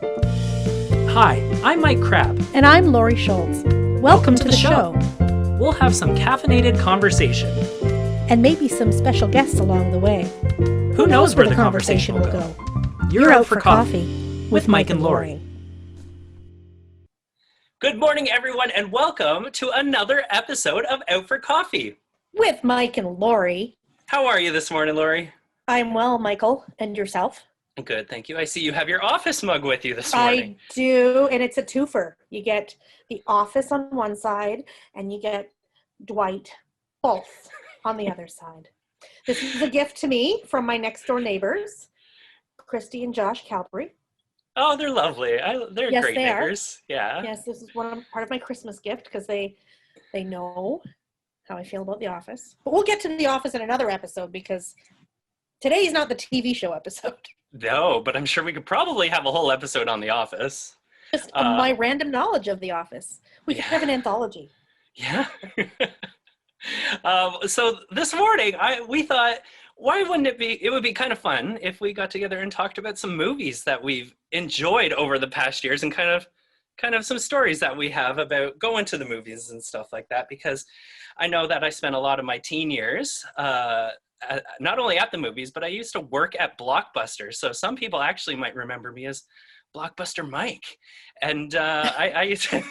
Hi, I'm Mike Crabb. And I'm Laurie Schultz. Welcome to the show. We'll have some caffeinated conversation. And maybe some special guests along the way. Who knows where the conversation will go? You're out for coffee with Mike and Laurie. Good morning, everyone, and welcome to another episode of Out for Coffee. With Mike and Laurie. How are you this morning, Laurie? I'm well, Michael. And yourself? Good, thank you. I see you have your office mug with you this morning. I do, and it's a twofer. You get the office on one side, and you get Dwight both on the other side. This is a gift to me from my next door neighbors, Christy and Josh Calbury. Oh, they're lovely. They're yes, great they neighbors. Are. Yeah. Yes, this is part of my Christmas gift because they know how I feel about The Office. But we'll get to The Office in another episode because today is not the TV show episode. No, but I'm sure we could probably have a whole episode on The Office. Just my random knowledge of The Office. We could have an anthology. Yeah. So this morning, we thought, why wouldn't it would be kind of fun if we got together and talked about some movies that we've enjoyed over the past years and kind of some stories that we have about going to the movies and stuff like that, because I know that I spent a lot of my teen years not only at the movies, but I used to work at Blockbuster. So some people actually might remember me as Blockbuster Mike. And I used to...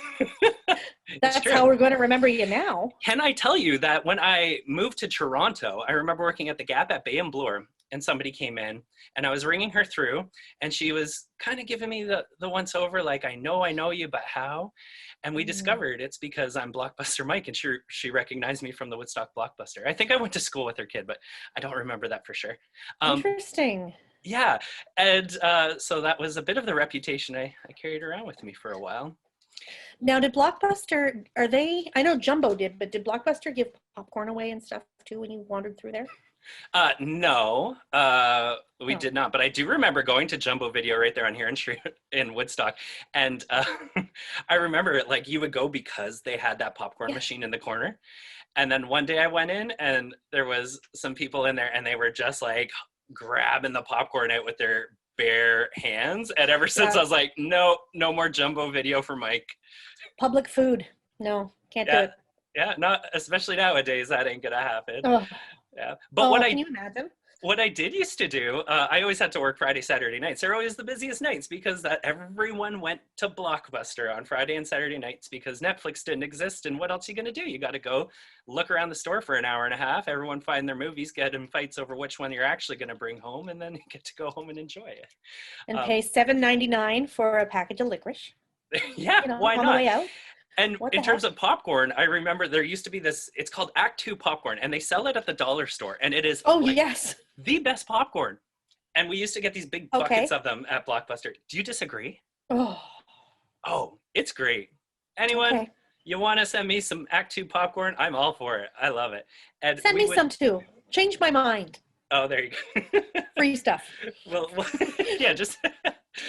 That's how we're going to remember you now. Can I tell you that when I moved to Toronto, I remember working at the Gap at Bay and Bloor, and somebody came in and I was ringing her through and she was kind of giving me the once over, like, I know you, but how? And we discovered it's because I'm Blockbuster Mike, and she recognized me from the Woodstock Blockbuster. I think I went to school with her kid, but I don't remember that for sure. Interesting. Yeah. And so that was a bit of the reputation I carried around with me for a while. Now, did Blockbuster, I know Jumbo did, but did Blockbuster give popcorn away and stuff too when you wandered through there? No, we did not. But I do remember going to Jumbo Video right there on Huron Street in Woodstock. And I remember it, like, you would go because they had that popcorn machine in the corner. And then one day I went in and there was some people in there and they were just like grabbing the popcorn out with their bare hands. And ever since I was like, no more Jumbo Video for Mike. Public food. No, can't do it. Yeah, not especially nowadays. That ain't gonna happen. Oh. Yeah, but can you imagine? What I did used to do, I always had to work Friday, Saturday nights. They're always the busiest nights because everyone went to Blockbuster on Friday and Saturday nights because Netflix didn't exist. And what else are you going to do? You got to go look around the store for an hour and a half. Everyone find their movies, get in fights over which one you're actually going to bring home, and then you get to go home and enjoy it. And pay $7.99 for a package of licorice. Yeah, why on not? The way out. And in terms of popcorn, I remember there used to be this, it's called Act 2 popcorn, and they sell it at the dollar store, and it is the best popcorn. And we used to get these big buckets of them at Blockbuster. Do you disagree? Oh, it's great. Anyone, you want to send me some Act 2 popcorn? I'm all for it. I love it. And send me some too. Change my mind. Oh, there you go. Free stuff. Well yeah, just...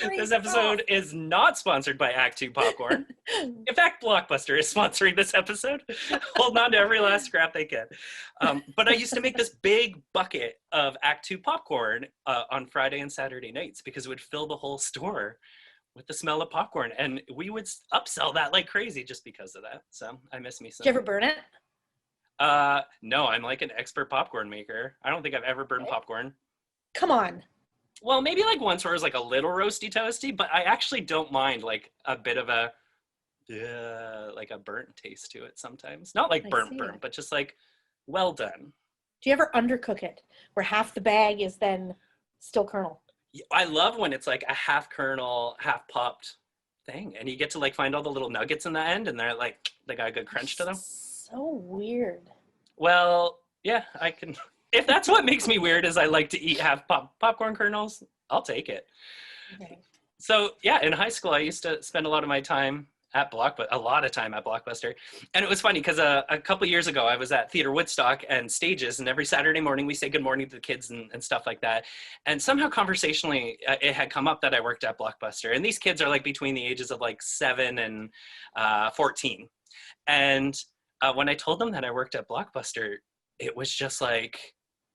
This episode is not sponsored by Act 2 Popcorn. In fact, Blockbuster is sponsoring this episode. Hold on to every last scrap they can. But I used to make this big bucket of Act 2 popcorn on Friday and Saturday nights because it would fill the whole store with the smell of popcorn. And we would upsell that like crazy just because of that. So I miss me some. Did you ever burn it? No, I'm like an expert popcorn maker. I don't think I've ever burned popcorn. Come on. Well, maybe like once where it was like a little roasty toasty, but I actually don't mind like a bit of a like a burnt taste to it sometimes. Not like burnt, but just like well done. Do you ever undercook it where half the bag is then still kernel? I love when it's like a half kernel, half popped thing, and you get to like find all the little nuggets in the end, and they're like they got a good crunch to them. So weird. Well, yeah, I can. If that's what makes me weird is I like to eat half popcorn kernels, I'll take it. Okay. So yeah, in high school, I used to spend a lot of time at Blockbuster. And it was funny because a couple years ago, I was at Theater Woodstock and Stages, and every Saturday morning we say good morning to the kids and stuff like that. And somehow conversationally, it had come up that I worked at Blockbuster. And these kids are like between the ages of like 7 and 14. And when I told them that I worked at Blockbuster, it was just like,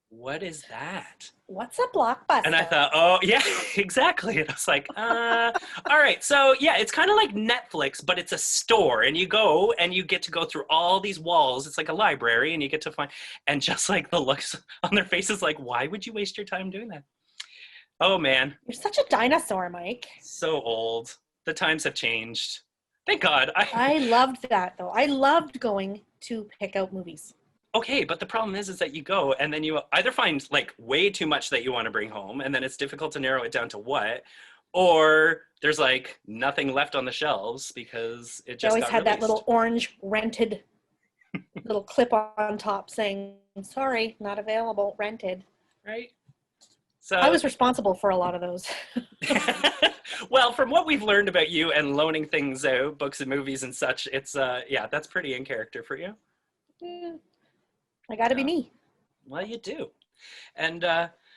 what is that? What's a Blockbuster? And I thought, oh, yeah, exactly. And I was like, all right. So, yeah, it's kind of like Netflix, but it's a store. And you go and you get to go through all these walls. It's like a library, and you get to find, and just like the looks on their faces, like, why would you waste your time doing that? Oh, man. You're such a dinosaur, Mike. So old. The times have changed. Thank God. I loved that, though. I loved going to pick out movies. Okay, but the problem is that you go and then you either find like way too much that you want to bring home, and then it's difficult to narrow it down to what, or there's like nothing left on the shelves because it just always got had released. that little orange rented little clip on top saying, sorry, not available, rented. Right? So I was responsible for a lot of those. well, from what we've learned about you and loaning things out, books and movies and such, it's yeah, that's pretty in character for you. Yeah. I got to be me. Well, you do. And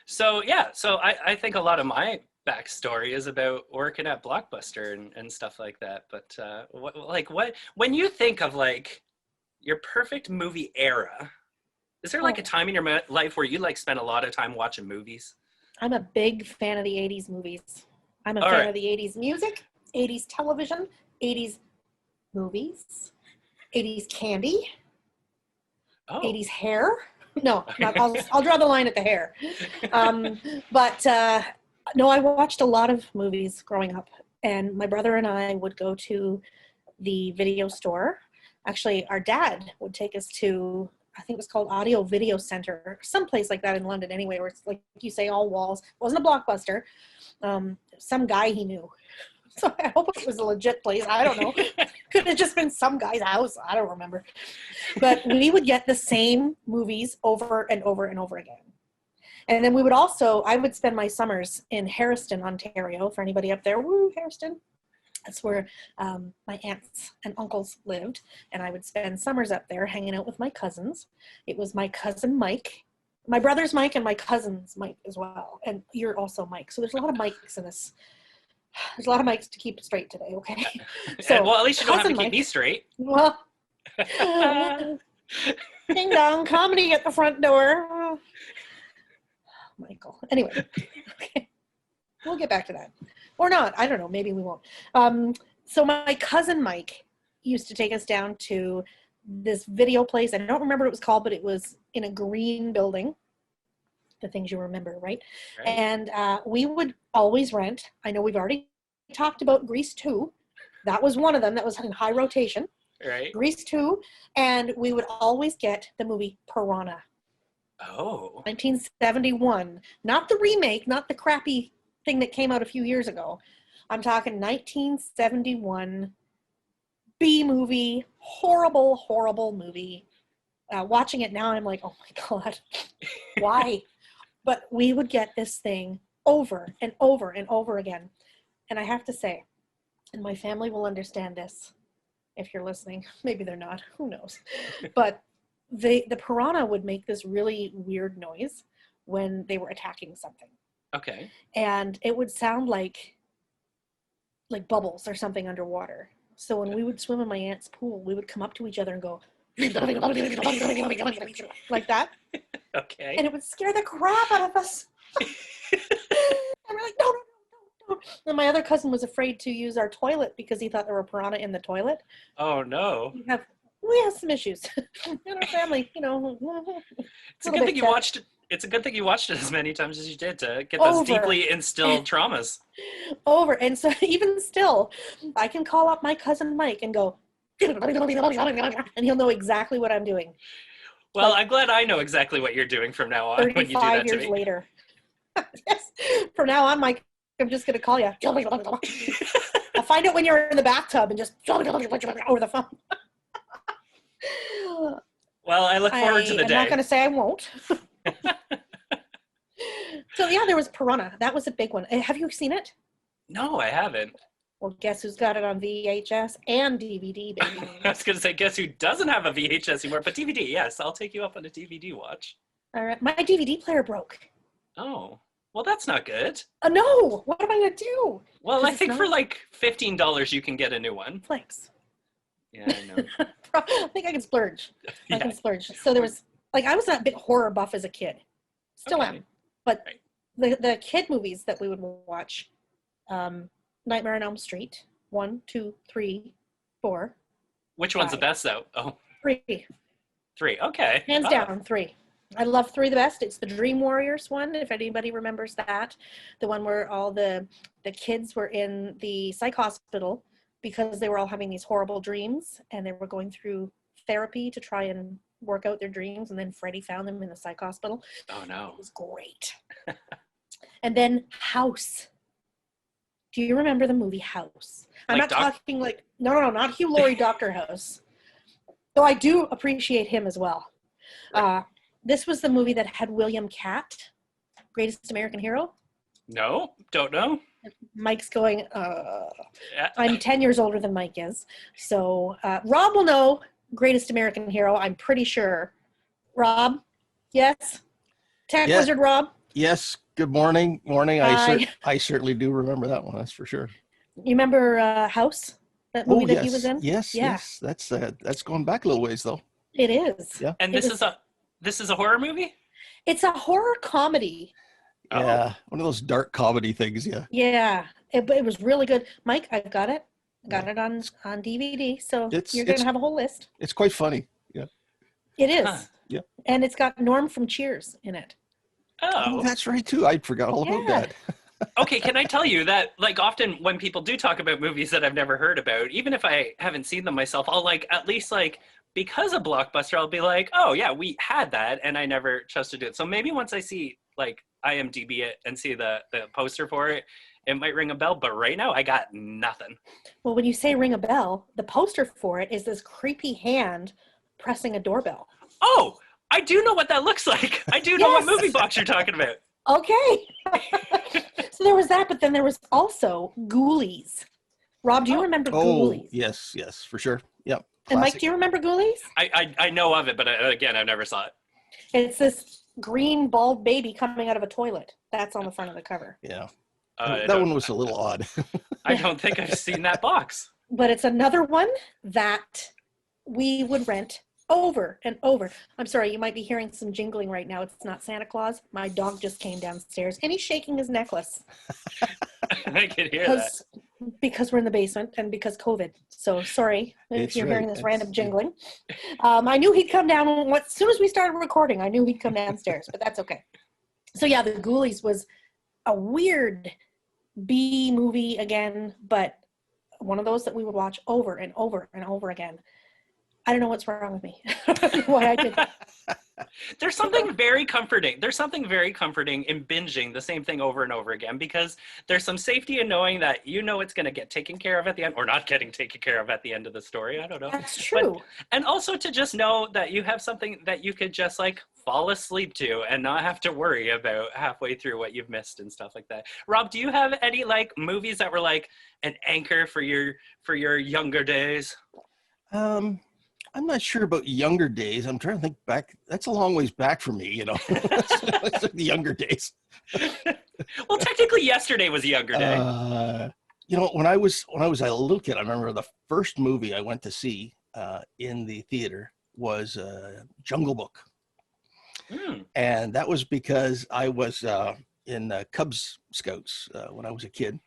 so, yeah, so I think a lot of my backstory is about working at Blockbuster and stuff like that. But what, when you think of like your perfect movie era, is there like a time in your life where you like spend a lot of time watching movies? I'm a big fan of the 80s movies. I'm a fan of the 80s music, 80s television, 80s movies, 80s candy. 80s hair. No, I'll draw the line at the hair. But no, I watched a lot of movies growing up, and my brother and I would go to the video store. Actually, our dad would take us to, I think it was called Audio Video Center, someplace like that in London anyway, where it's like you say all walls. It wasn't a Blockbuster. Some guy he knew. So I hope it was a legit place. I don't know. Could have just been some guy's house. I don't remember. But we would get the same movies over and over and over again. And then we would also, I would spend my summers in Harriston, Ontario, for anybody up there. Woo, Harriston. That's where my aunts and uncles lived. And I would spend summers up there hanging out with my cousins. It was my cousin Mike. My brother's Mike and my cousin's Mike as well. And you're also Mike. So there's a lot of Mikes in this. There's a lot of mics to keep straight today, okay? So, well, at least you don't have to keep me straight. Well, ding dong, comedy at the front door. Michael. Anyway, okay. We'll get back to that. Or not. I don't know. Maybe we won't. So my cousin Mike used to take us down to this video place. I don't remember what it was called, but it was in a green building. The things you remember, right? And we would always rent. I know we've already talked about Grease 2. That was one of them that was in high rotation. Right. Grease 2. And we would always get the movie Piranha. Oh. 1971. Not the remake, not the crappy thing that came out a few years ago. I'm talking 1971 B movie. Horrible, horrible movie. Watching it now, I'm like, oh my God. Why? But we would get this thing over and over and over again. And I have to say, and my family will understand this if you're listening. Maybe they're not. Who knows? But the piranha would make this really weird noise when they were attacking something. Okay. And it would sound like bubbles or something underwater. So when we would swim in my aunt's pool, we would come up to each other and go, like that. Okay. And it would scare the crap out of us. And we're like, no. And my other cousin was afraid to use our toilet because he thought there were piranha in the toilet. Oh no. We have some issues in our family, you know. It's a good thing you watched it. It's a good thing you watched it as many times as you did to get those deeply instilled traumas. And so even still, I can call up my cousin Mike and go, and he'll know exactly what I'm doing. Well, I'm glad I know exactly what you're doing from now on when you do that to me. 35 years later. Yes. From now on, Mike, I'm just going to call you. I'll find it when you're in the bathtub and just over the phone. Well, I look forward to the day. I'm not going to say I won't. So yeah, there was Piranha. That was a big one. Have you seen it? No, I haven't. Well, guess who's got it on VHS and DVD, baby? I was going to say, guess who doesn't have a VHS anymore? But DVD, yes. I'll take you up on a DVD watch. All right. My DVD player broke. Oh. Well, that's not good. No. What am I going to do? Well, I think for like $15 you can get a new one. Flex. Yeah, I know. I think I can splurge. I can splurge. So there was, I was a bit horror buff as a kid. Still Okay. am. But Right. the kid movies that we would watch, Nightmare on Elm Street, 1, 2, 3, 4, Which one's the 5, best though? Oh, 3. 3. Okay. Hands Oh, down, 3. I love 3 the best. It's the Dream Warriors one, if anybody remembers that. The one where all the kids were in the psych hospital because they were all having these horrible dreams and they were going through therapy to try and work out their dreams, and then Freddy found them in the psych hospital. oh no. It was great. And then House. Do you remember the movie House? I'm Like not talking like, no, not Hugh Laurie, Dr. House. Though I do appreciate him as well. This was the movie that had William Catt, Greatest American Hero. No, don't know. Mike's going, Yeah. I'm 10 years older than Mike is. So Rob will know Greatest American Hero, I'm pretty sure. Rob, yes? Tech Yeah. Wizard Rob? Yes. Good morning. Morning. Hi. I certainly do remember that one. That's for sure. You remember House? That movie that yes. he was in? Yes. Yeah. Yes. That's going back a little ways though. It is. Yeah. And It this is a horror movie? It's a horror comedy. Oh. Yeah. One of those dark comedy things. Yeah. Yeah. It was really good. Mike, I've got it. Got it on DVD. So you're going to have a whole list. It's quite funny. Yeah. It is. Huh. Yeah. And it's got Norm from Cheers in it. Oh. That's right too. I forgot all about Yeah. that. Okay, can I tell you that, like, often when people do talk about movies that I've never heard about, even if I haven't seen them myself, I'll, like, at least, like, because of Blockbuster, I'll be like, oh, yeah, we had that, and I never chose to do it. So maybe once I see, like, IMDb it and see the poster for it, it might ring a bell, but right now I got nothing. Well, when you say ring a bell, the poster for it is this creepy hand pressing a doorbell. Oh, I do know what that looks like. I do know what Yes. movie box you're talking about. Okay. So there was that, but then there was also Ghoulies. Rob, do you remember Oh, Ghoulies? yes, for sure. Yep. And Mike, Classic. do you remember Ghoulies? I know of it, but again, I never saw it. It's this green bald baby coming out of a toilet. That's on the front of the cover. Yeah. I That one was a little odd. I don't think I've seen that box. But it's another one that we would rent over and over. I'm sorry, you might be hearing some jingling right now. It's not Santa Claus. My dog just came downstairs and he's shaking his necklace I can hear that. because we're in the basement and because COVID. So sorry if It's you're right. hearing this It's- random jingling. I knew he'd come down as soon as we started recording. I knew he'd come downstairs, but that's okay. So yeah, the Ghoulies was a weird B movie again, but one of those that we would watch over and over and over again. I don't know what's wrong with me. I don't know why I did that. There's something very comforting. There's something very comforting in binging the same thing over and over again, because there's some safety in knowing that you know it's going to get taken care of at the end, or not getting taken care of at the end of the story. I don't know. That's true. And also to just know that you have something that you could just like fall asleep to and not have to worry about halfway through what you've missed and stuff like that. Rob, do you have any like movies that were like an anchor for your younger days? I'm not sure about younger days. I'm trying to think back. That's a long ways back for me, you know. It's like the younger days. Well, technically yesterday was a younger day. You know, when I was a little kid, I remember the first movie I went to see in the theater was Jungle Book. And that was because I was in Cubs Scouts when I was a kid.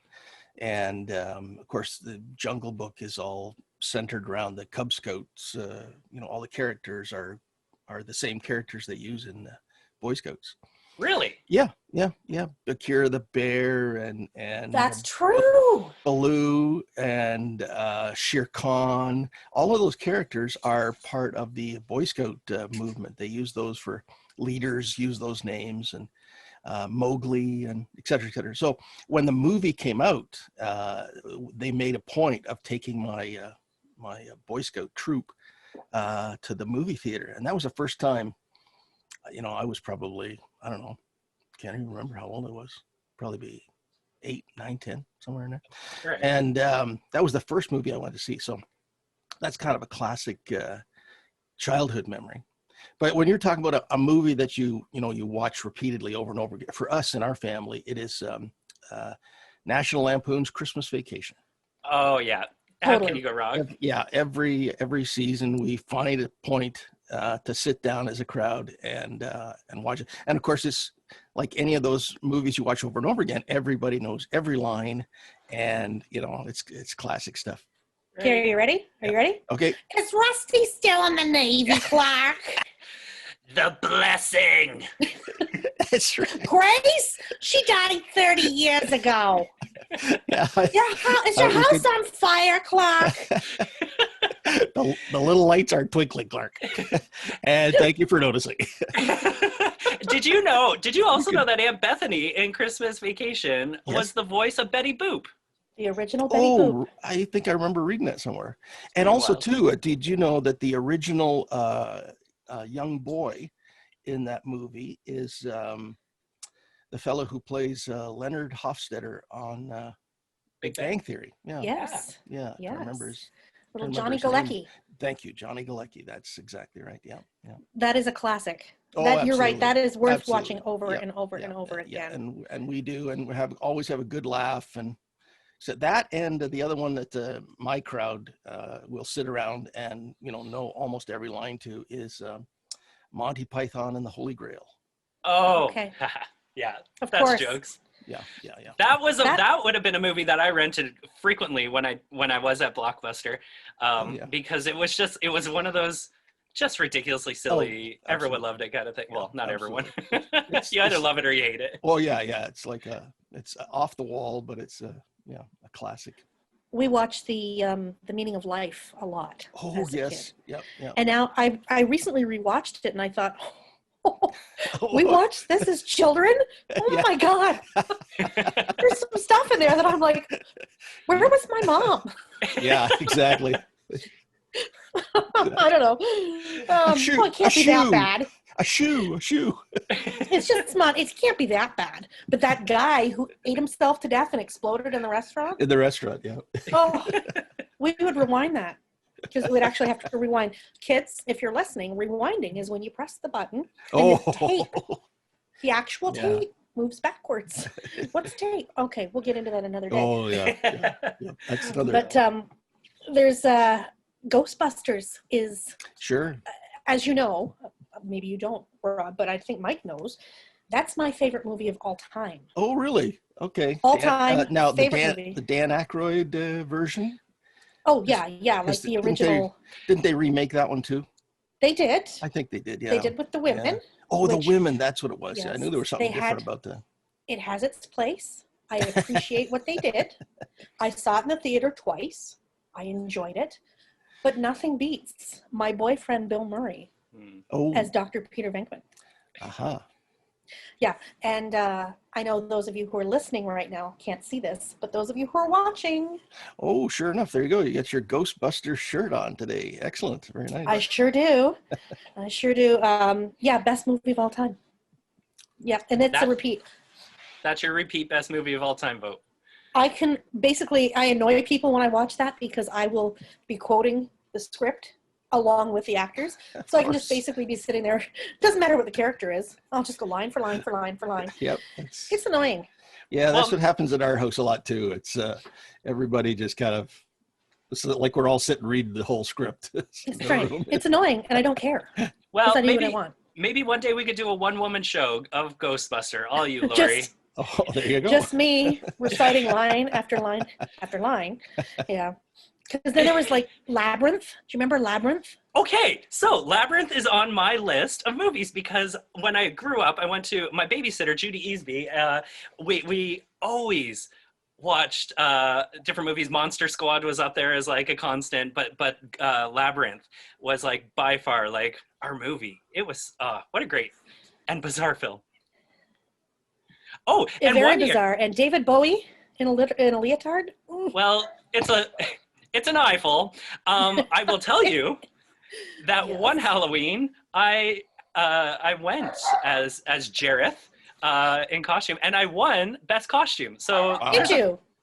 And of course, the Jungle Book is all centered around the Cub Scouts. You know, all the characters are the same characters they use in Boy Scouts. Really? Yeah. Bakira the bear and That's true. Baloo and Shere Khan. All of those characters are part of the Boy Scout movement. They use those for leaders, use those names, and Mowgli and et cetera, et cetera. So when the movie came out, they made a point of taking my my Boy Scout troop to the movie theater. And that was the first time, you know, I was probably, I don't know, can't even remember how old I was. Probably be 8, 9, 10, somewhere in there. Right. And that was the first movie I went to see. So that's kind of a classic childhood memory. But when you're talking about a movie that you watch repeatedly over and over again, for us in our family, it is National Lampoon's Christmas Vacation. Oh yeah. How Totally. can you go wrong? Yeah, every season we find a point to sit down as a crowd and watch it. And of course, it's like any of those movies you watch over and over again. Everybody knows every line, and it's classic stuff. Okay, are you ready? Are you ready? Okay. Is Rusty still in the Navy, Clark? The blessing. That's right. Grace? She died 30 years ago. Yeah. Is your house on fire, Clark? The little lights are twinkling, Clark. And thank you for noticing. Did you also know that Aunt Bethany in Christmas Vacation was the voice of Betty Boop? The original Betty Boop. I think I remember reading that somewhere. And Pretty also, wild. too, did you know that the original young boy in that movie is the fellow who plays Leonard Hofstadter on Big Bang Theory? Yeah. Yes. Yeah. Yes. I remember his, Little remember Johnny his name. Galecki. Thank you, Johnny Galecki. That's exactly right. Yeah. That is a classic. Oh, You're right. absolutely. That is worth Absolutely. watching over Yeah, and over yeah, and over yeah. again. And we do, and we always have a good laugh. And so that, and the other one that my crowd will sit around and know almost every line to is Monty Python and the Holy Grail. Oh, Okay. Yeah, Of that's course. jokes. Yeah. That would have been a movie that I rented frequently when I was at Blockbuster, because it was one of those just ridiculously silly, everyone loved it kind of thing. Well, not everyone. You either love it or you hate it. Well, yeah. It's like it's off the wall, but it's a classic. We watched the Meaning of Life a lot. Oh, as a yes. kid. Yep. And now I recently rewatched it and I thought, we watched this as children? Oh my God. There's some stuff in there that I'm like, where was my mom? Yeah, exactly. I don't know. It can't be that bad. A shoe. It's just not, it can't be that bad. But that guy who ate himself to death and exploded in the restaurant? In the restaurant, yeah. Oh, we would rewind that. Because we'd actually have to rewind. Kids, if you're listening, rewinding is when you press the button and the tape, the actual tape moves backwards. What's tape? Okay, we'll get into that another day. Oh, yeah. That's another. But there's Ghostbusters is, Sure. As you know, maybe you don't, Rob, but I think Mike knows, that's my favorite movie of all time. Oh, really? Okay. All time now, favorite movie. the Dan Aykroyd version? Oh, yeah, like the original. Didn't they remake that one too? They did. I think they did, yeah. They did with the women. Yeah. Oh, the women, that's what it was. Yes, Yeah, I knew there was something different about that. It has its place. I appreciate what they did. I saw it in the theater twice. I enjoyed it. But nothing beats my boyfriend, Bill Murray, as Dr. Peter Venkman. Uh-huh. Yeah, and I know those of you who are listening right now can't see this, but those of you who are watching. Oh, sure enough. There you go. You got your Ghostbusters shirt on today. Excellent. Very nice. I sure do. Best movie of all time. Yeah, and it's a repeat. That's your repeat best movie of all time vote. I annoy people when I watch that because I will be quoting the script along with the actors. So I can just basically be sitting there. Doesn't matter what the character is. I'll just go line for line for line for line. Yep. It's annoying. Yeah, that's what happens at our house a lot too. It's everybody just kind of, it's like we're all sitting reading the whole script. It's right. It's annoying and I don't care. Well, I do what I want. Maybe one day we could do a one-woman show of Ghostbuster. All you, Laurie. Oh, there you go. Just me reciting line after line after line. Yeah. Because then there was like Labyrinth. Do you remember Labyrinth? Okay, so Labyrinth is on my list of movies because when I grew up, I went to my babysitter, Judy Easby. We always watched different movies. Monster Squad was up there as like a constant, but Labyrinth was like by far like our movie. It was what a great and bizarre film. Oh, and very bizarre. And David Bowie in a leotard. Well, it's an eyeful. I will tell you that one Halloween I went as Jareth in costume, and I won best costume. So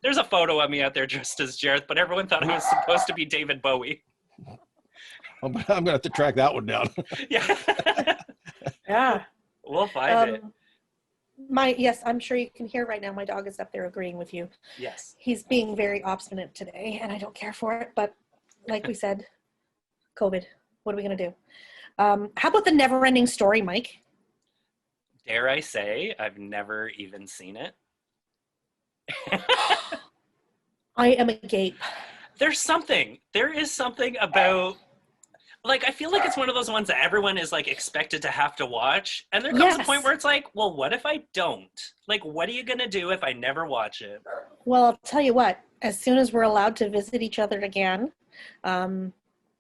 there's a photo of me out there dressed as Jareth, but everyone thought I was supposed to be David Bowie. I'm gonna have to track that one down. Yeah. We'll find it. Yes, I'm sure you can hear right now my dog is up there agreeing with you. Yes. He's being very obstinate today, and I don't care for it, but like we said, COVID, what are we going to do? How about The Never-Ending Story, Mike? Dare I say, I've never even seen it. I am agape. There is something about, like, I feel like it's one of those ones that everyone is, like, expected to have to watch. And there comes a point where it's like, well, what if I don't? Like, what are you going to do if I never watch it? Well, I'll tell you what, as soon as we're allowed to visit each other again, I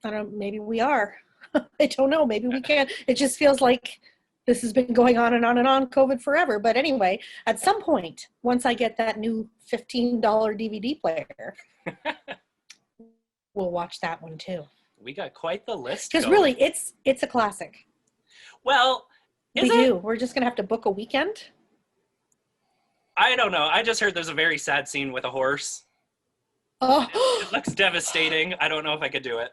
don't, maybe we are. I don't know, maybe we can. It just feels like this has been going on and on and on, COVID forever. But anyway, at some point, once I get that new $15 DVD player, we'll watch that one too. We got quite the list. Because really, it's a classic. Well, We're just going to have to book a weekend. I don't know. I just heard there's a very sad scene with a horse. Oh, It looks devastating. I don't know if I could do it.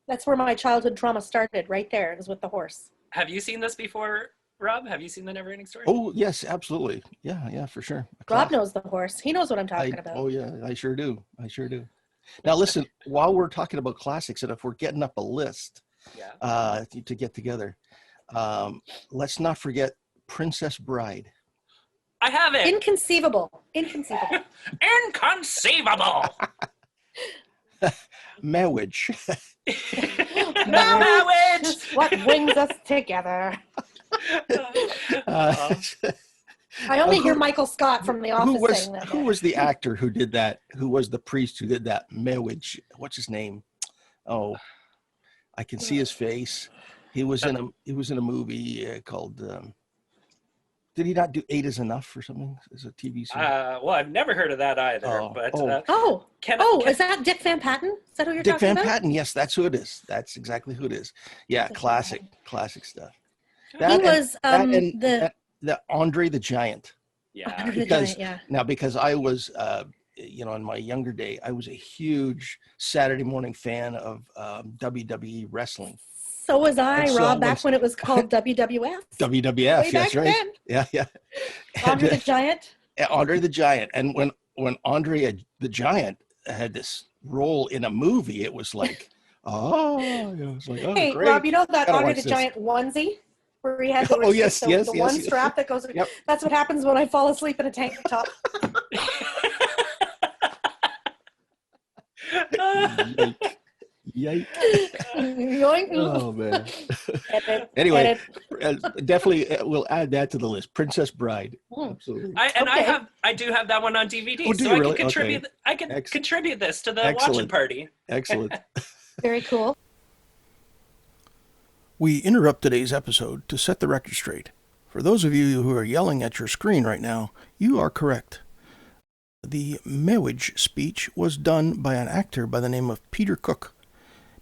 that's where my childhood trauma started, right there. It was with the horse. Have you seen this before, Rob? Have you seen The Never-Ending Story? Oh, yes, absolutely. Yeah, for sure. Rob knows the horse. He knows what I'm talking about. Oh, yeah, I sure do. Now, listen, while we're talking about classics, and if we're getting up a list to get together, let's not forget Princess Bride. I have it. Inconceivable. Inconceivable. Marriage. Marriage. What brings us together? I only hear Michael Scott from The Office saying that. Who was the actor who did that? Who was the priest who did that? Marriage. What's his name? Oh, I can see his face. He was in a movie called. Did he not do 8 is Enough or something? As a TV series? Well, I've never heard of that either. Is that Dick Van Patten? Is that who you're talking about? Dick Van Patten. Yes, that's who it is. That's exactly who it is. Yeah, classic stuff. He was the Andre the Giant. Yeah. Because I was, in my younger day, I was a huge Saturday morning fan of WWE wrestling. So was I, Rob, back when it was called WWF. WWF, that's right. Then. Yeah. Andre the Giant? Andre the Giant. And when Andre the Giant had this role in a movie, it was like, hey, great. Rob, you know that Andre the Giant onesie? Where he had the one strap that goes. Yep. That's what happens when I fall asleep in a tank top. Yike. Yoink. Oh man. Edit. Anyway, definitely we'll add that to the list. Princess Bride. Absolutely. I do have that one on DVD, so I can contribute. Okay. I can contribute this to the watching party. Excellent. Very cool. We interrupt today's episode to set the record straight. For those of you who are yelling at your screen right now, you are correct. The marriage speech was done by an actor by the name of Peter Cook.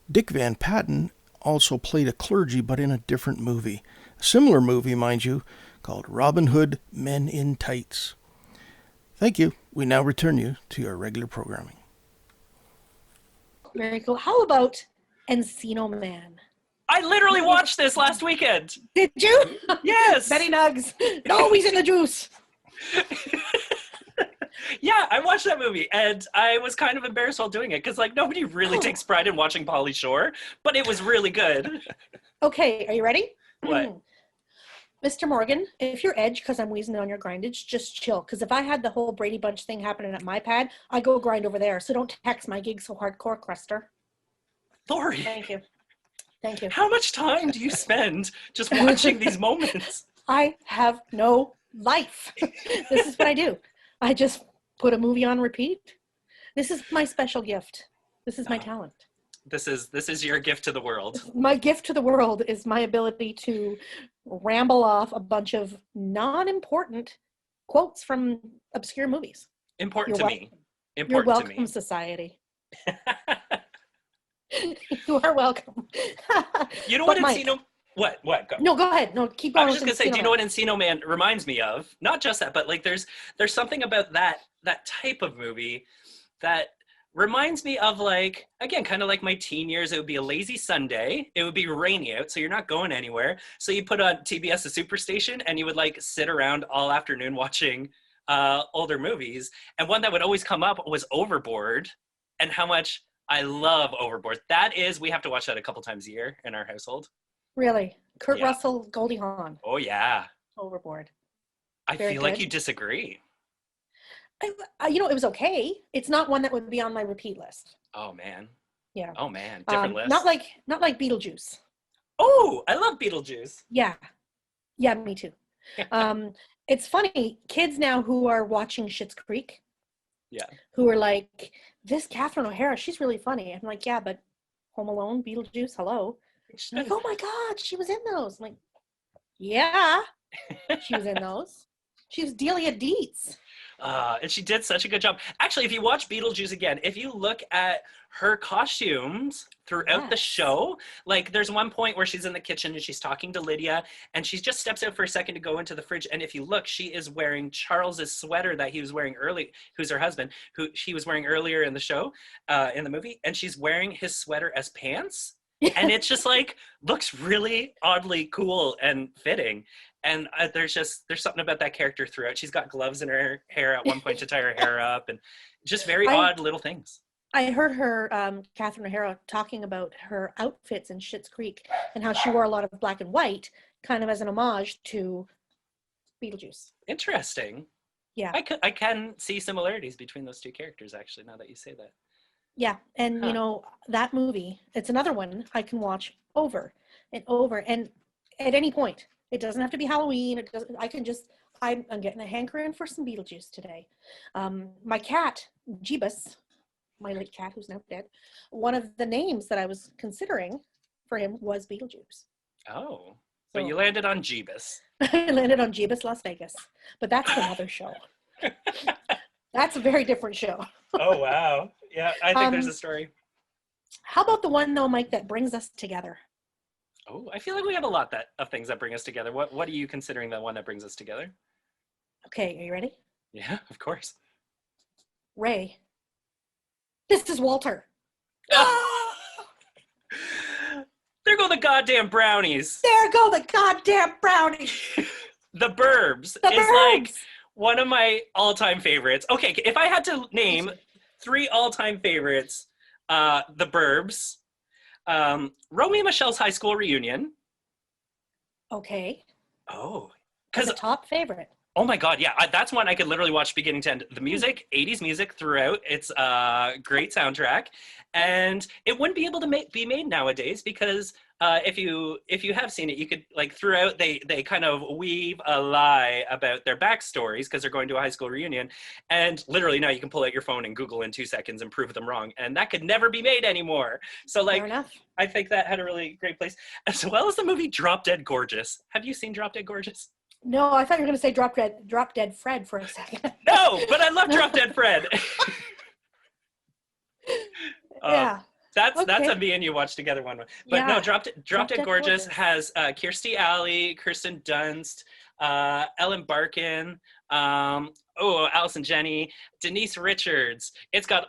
Dick Van Patten also played a clergy, but in a different movie. A similar movie, mind you, called Robin Hood Men in Tights. Thank you. We now return you to your regular programming. Very cool. How about Encino Man? I literally watched this last weekend. Did you? Yes. Betty Nugs. No, he's in the juice. Yeah, I watched that movie, and I was kind of embarrassed while doing it, because, like, nobody really takes pride in watching Pauly Shore, but it was really good. Okay, are you ready? What? Mr. Morgan, if you're edge because I'm wheezing on your grindage, just chill. Because if I had the whole Brady Bunch thing happening at my pad, I go grind over there. So don't text my gig so hardcore, Cruster. Laurie. Thank you. How much time do you spend just watching these moments? I have no life. This is what I do. I just put a movie on repeat. This is my special gift. This is my talent. This is your gift to the world. My gift to the world is my ability to ramble off a bunch of non-important quotes from obscure movies. Important to me. You're welcome, society. You are welcome. You know what Encino? What? Go. No, go ahead. No, keep going. I was just gonna say, do you know what Encino Man reminds me of? Not just that, but like there's something about that type of movie that reminds me of, like, again, kind of like my teen years. It would be a lazy Sunday. It would be rainy out, so you're not going anywhere. So you put on TBS the Superstation, and you would like sit around all afternoon watching older movies. And one that would always come up was Overboard, and how much I love Overboard. We have to watch that a couple times a year in our household. Really? Kurt Yeah. Russell, Goldie Hawn, Oh yeah. Overboard. I Very feel like good. you disagree. It was okay. It's not one that would be on my repeat list. Oh man. Yeah. Oh man. Different list. Not like Beetlejuice. Oh, I love Beetlejuice. Yeah. Yeah, me too. It's funny, kids now who are watching Schitt's Creek, Yeah. who are like, this Catherine O'Hara, she's really funny. I'm like, yeah, but Home Alone, Beetlejuice, hello. She's like, oh my God, she was in those. I'm like, yeah, she was in those. She was Delia Dietz. And she did such a good job. Actually, if you watch Beetlejuice again, if you look at her costumes throughout the show, like there's one point where she's in the kitchen and she's talking to Lydia and she just steps out for a second to go into the fridge. And if you look, she is wearing Charles's sweater that he was wearing early, who's her husband, who she was wearing earlier in the show, in the movie. And she's wearing his sweater as pants. And it's just like, looks really oddly cool and fitting. And there's something about that character throughout. She's got gloves in her hair at one point to tie her hair up, and just very odd little things. I heard her, Catherine O'Hara, talking about her outfits in Schitt's Creek and how she wore a lot of black and white, kind of as an homage to Beetlejuice. Interesting. Yeah. I can see similarities between those two characters, actually, now that you say that. Yeah, and you know, that movie, it's another one I can watch over and over, and at any point. It doesn't have to be Halloween. It doesn't. I can just. I'm getting a hankering for some Beetlejuice today. My cat, Jeebus, my late cat who's now dead. One of the names that I was considering for him was Beetlejuice. Oh, but you landed on Jeebus. I landed on Jeebus, Las Vegas, but that's another show. That's a very different show. Oh wow! Yeah, I think there's a story. How about the one though, Mike, that brings us together? Oh, I feel like we have a lot of things that bring us together. What are you considering the one that brings us together? Okay, are you ready? Yeah, of course. Ray. This is Walter. There go the goddamn brownies. There go the goddamn brownies. The Burbs is like one of my all-time favorites. Okay, if I had to name 3 all-time favorites, The Burbs, Romeo and Michelle's high school reunion. Okay. Oh, because the top favorite. Oh my God, yeah, that's one I could literally watch beginning to end. The music, 80s music throughout. It's a great soundtrack, and it wouldn't be able to be made nowadays because if you have seen it, you could like throughout they kind of weave a lie about their backstories because they're going to a high school reunion, and literally now you can pull out your phone and Google in 2 seconds and prove them wrong, and that could never be made anymore. So like, fair enough. I think that had a really great place, as well as the movie Drop Dead Gorgeous. Have you seen Drop Dead Gorgeous? No, I thought you were going to say Drop Dead Fred for a second. No, but I love Drop Dead Fred. Yeah. That's a me and you watch together one. But yeah. No, Drop Dead Gorgeous has Kirstie Alley, Kirsten Dunst, Ellen Barkin, Allison Janney, Denise Richards. It's got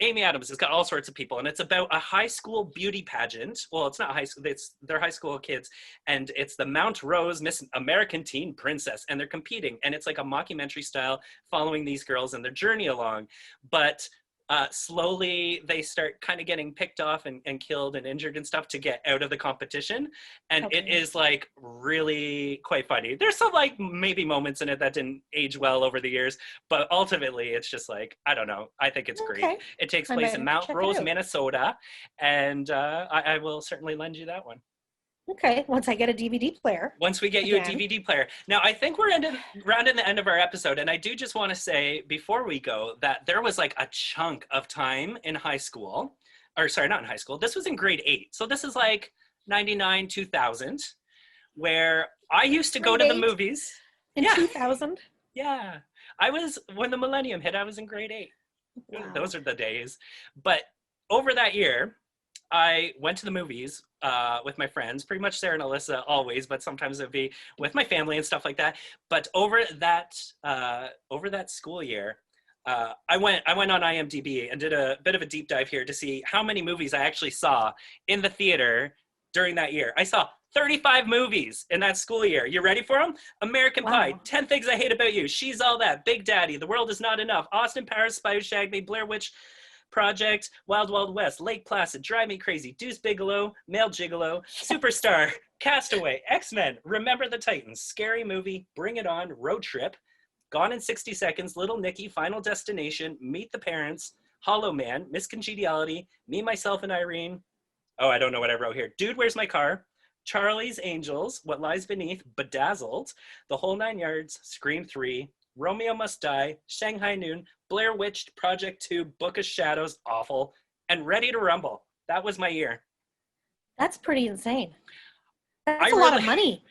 Amy Adams. It's got all sorts of people, and it's about a high school beauty pageant. Well, it's not high school. They're high school kids, and it's the Mount Rose Miss American Teen Princess, and they're competing, and it's like a mockumentary style, following these girls and their journey along, but. Slowly they start kind of getting picked off and killed and injured and stuff to get out of the competition. And it is like really quite funny. There's some like maybe moments in it that didn't age well over the years, but ultimately it's just like, I don't know. I think it's great. It takes place in Mount Rose, Minnesota. And I will certainly lend you that one. Okay, once I get a DVD player. Once we get you a DVD player. Now, I think we're rounding the end of our episode, and I do just want to say, before we go, that there was like a chunk of time in high school, or sorry, not in high school, this was in grade 8. So this is like 99, 2000, where I used to go to the movies. In 2000? Yeah. When the millennium hit, I was in grade 8. Wow. Those are the days. But over that year, I went to the movies with my friends, pretty much Sarah and Alyssa always, but sometimes it'd be with my family and stuff like that. But over that school year, I went on IMDb and did a bit of a deep dive here to see how many movies I actually saw in the theater during that year. I saw 35 movies in that school year. You ready for them? American Pie, 10 Things I Hate About You, She's All That, Big Daddy, The World Is Not Enough, Austin Powers, Spy Who Shagged Me, Blair Witch Project, Wild Wild West, Lake Placid, Drive Me Crazy, Deuce Bigelow, Male Gigolo, Superstar, Castaway, X-Men, Remember the Titans, Scary Movie, Bring It On, Road Trip, Gone in 60 Seconds, Little Nicky, Final Destination, Meet the Parents, Hollow Man, Miss Congeniality, Me, Myself, and Irene. Oh, I don't know what I wrote here. Dude, Where's My Car? Charlie's Angels, What Lies Beneath, Bedazzled, The Whole Nine Yards, Scream 3, Romeo Must Die, Shanghai Noon, Blair Witch, Project 2, Book of Shadows, awful, and Ready to Rumble. That was my year. That's pretty insane. That's a lot of money.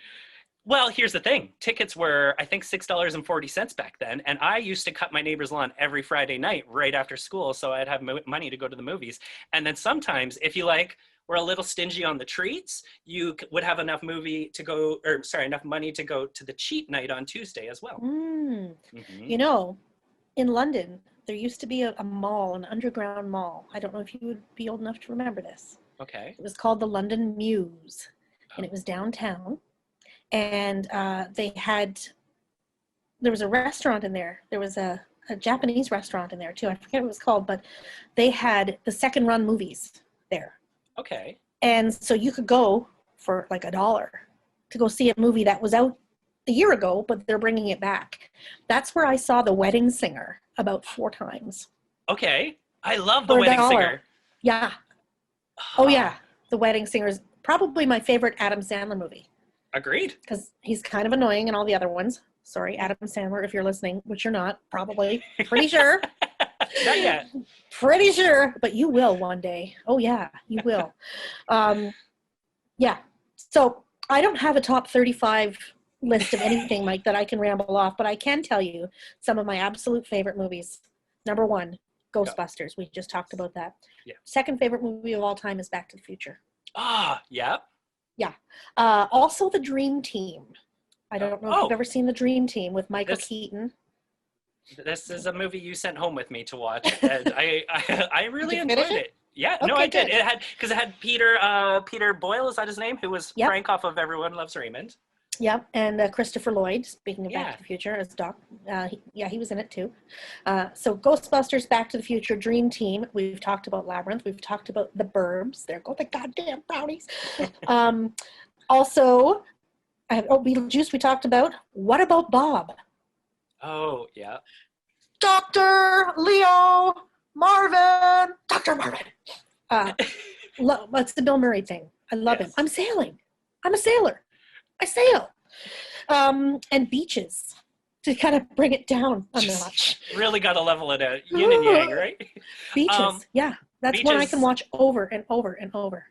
Well, here's the thing. Tickets were, I think, $6.40 back then. And I used to cut my neighbor's lawn every Friday night right after school. So I'd have money to go to the movies. And then sometimes, if you were a little stingy on the treats, you would have enough money to go to the cheat night on Tuesday as well. Mm-hmm. You know, in London, there used to be a mall, an underground mall. I don't know if you would be old enough to remember this. Okay. It was called the London Muse, and it was downtown. And there was a restaurant in there. There was a Japanese restaurant in there too. I forget what it was called, but they had the second run movies there. Okay. And so you could go for like $1 to go see a movie that was out a year ago, but they're bringing it back. That's where I saw The Wedding Singer about 4 times. Okay. I love The Wedding Singer. Yeah. Oh yeah. The Wedding Singer is probably my favorite Adam Sandler movie. Agreed. Because he's kind of annoying in all the other ones. Sorry, Adam Sandler, if you're listening, which you're not, probably. Pretty sure. Not yet. Pretty sure, but you will one day. Oh, yeah, you will. Yeah. So I don't have a top 35 list of anything, Mike, that I can ramble off, but I can tell you some of my absolute favorite movies. Number 1, Ghostbusters. We just talked about that. Yeah. Second favorite movie of all time is Back to the Future. Yeah. Yeah. Also The Dream Team. I don't know if you've ever seen The Dream Team with Michael Keaton. This is a movie you sent home with me to watch, and I really enjoyed it. Yeah, okay, no, I did. Good. It had Peter Boyle, is that his name? Who was Frank off of Everyone Loves Raymond. Yeah, and Christopher Lloyd, speaking of Back to the Future, as Doc. He was in it too. So Ghostbusters, Back to the Future, Dream Team. We've talked about Labyrinth. We've talked about the Burbs. There go the goddamn brownies. Also, Beetlejuice we talked about. What About Bob? Oh, yeah. Dr. Leo Marvin. Dr. Marvin. That's the Bill Murray thing. I love him. I'm sailing. I'm a sailor. I sail. And Beaches to kind of bring it down a notch. Really got to level it out. Yin and yang, right? Beaches. That's one I can watch over and over and over.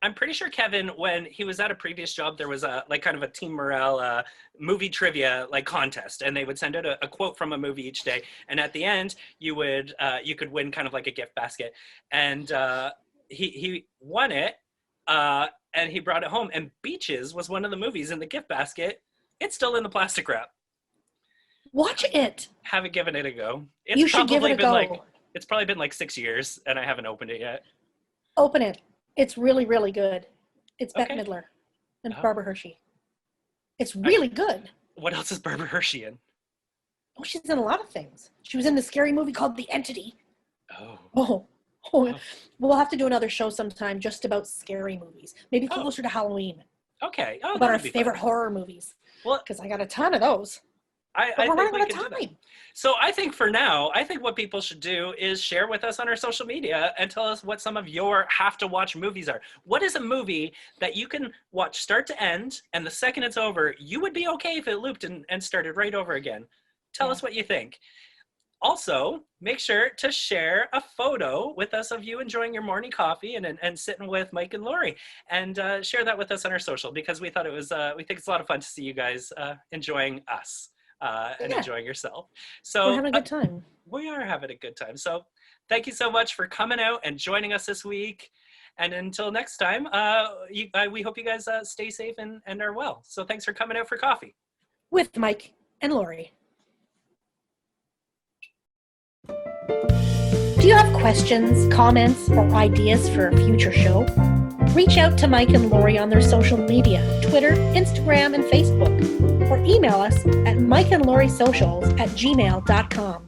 I'm pretty sure Kevin, when he was at a previous job, there was a kind of a team morale movie trivia contest, and they would send out a quote from a movie each day, and at the end you could win kind of like a gift basket, and he won it, and he brought it home, and Beaches was one of the movies in the gift basket. It's still in the plastic wrap. Watch it. Haven't given it a go. You should give it a go. It's probably been 6 years, and I haven't opened it yet. Open it. It's really, really good. It's Bette Midler and Barbara Hershey. It's really good. What else is Barbara Hershey in? Oh, she's in a lot of things. She was in the scary movie called The Entity. Oh. We'll have to do another show sometime just about scary movies. Maybe closer to Halloween. Okay. About our favorite horror movies. Well, because I got a ton of those. We're running out of time. So I think for now, what people should do is share with us on our social media and tell us what some of your have-to-watch movies are. What is a movie that you can watch start to end, and the second it's over, you would be okay if it looped and started right over again? Tell us what you think. Also, make sure to share a photo with us of you enjoying your morning coffee and sitting with Mike and Laurie, and share that with us on our social, because we thought we think it's a lot of fun to see you guys enjoying us. And enjoying yourself. So we're having a good time. We are having a good time. So thank you so much for coming out and joining us this week. And until next time, we hope you guys stay safe and are well. So thanks for coming out for coffee. With Mike and Laurie. Do you have questions, comments, or ideas for a future show? Reach out to Mike and Laurie on their social media, Twitter, Instagram, and Facebook, or email us at mikeandlauriesocials@gmail.com.